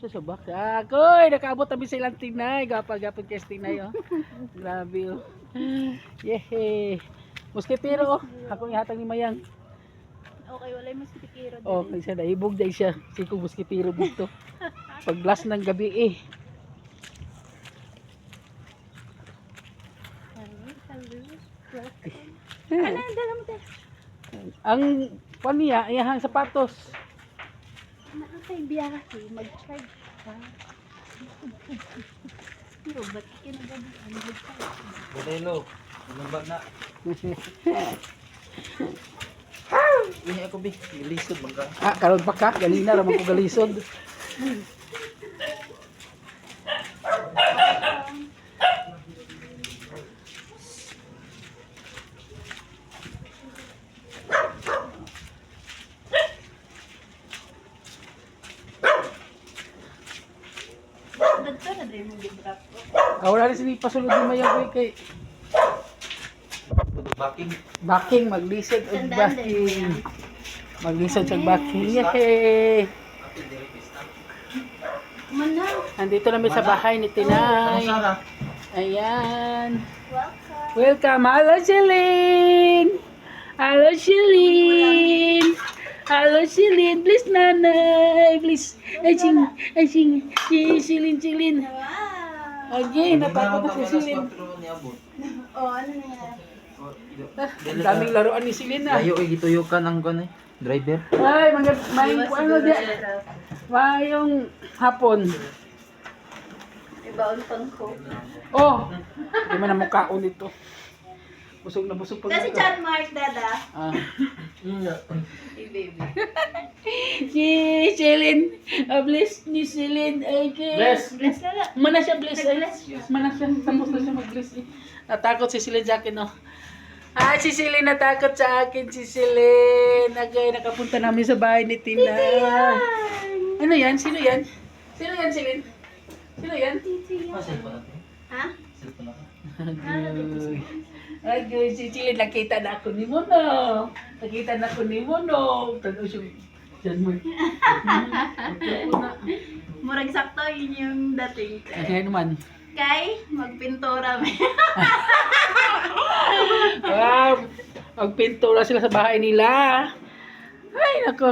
Ito sa bak. Akoy, nakaabot kami sa ilang tinay. Gapal-gapal kay tinay, oh. Grabe, oh. Yehey. Musketero, oh. Ako ihatag ni Mayang. Okay, wala yung mosquitero Oh, dali. isa na ibog dahil siya. Sikong musketero dito. Pag last ng gabi, eh. Ano yung dala mo tayo? Ang pan niya, iyahang sapatos. Nakakay biyahe, mag-charge ka. Pero ba't kinagabi ang mag-charge? Bodelo, lumabag na. Ini ako bi, lisod bangka. Ah, karon pa ka, galina raman ko galisod. Dagto na din mo gibrap ko. Ah, wala rin sini pasulod ni Mayang, kay Baking. backing, maglisod og Tandaan din mo backing. yan. Maglisod sa backing. Yehey! Mana, Andito namin sa bahay ni Tinay. Sarah. Ayan. welcome. Welcome. Hello, Celine. Hello, Celine. Hello, Celine. Please, nanay. Please. Aching. Aching. Celine, Celine. Wow. Again, natakot na si Celine. Oh, ano nangyari? Ang daming laruan ni Celine, ah. Layo ay gituyukan ang kan driver. Ay, may ano dia. Mayong hapon. Ibaon pang ko. Oh, di man na mukhaon ito. Busog na busog pa Kasi ito. John Mark, dada. Ah. Hey, baby. Si Celine, bless ni Celine. Ay, Bless. Bless ka na. Mana siya bless ay. Nag-bless Mana siya, tapos na siya mag-bless eh. Natakot si Celine sa akin, no. Ah, si Celine natakot sa akin, si Celine. Agay, nakapunta namin sa bahay ni Tina. Ano yan? Sino yan? Sino yan, Celine? Sino yan? Ha? Agay, si Celine, nakita na ako ni Mono. Nakita na ako ni Mono. Tanong siya, dyan mo. Murag sakto yun yung dating. Ay, ano man. Kay, magpintura mo. Wow, magpintura sila sa bahay nila. Ay, nako.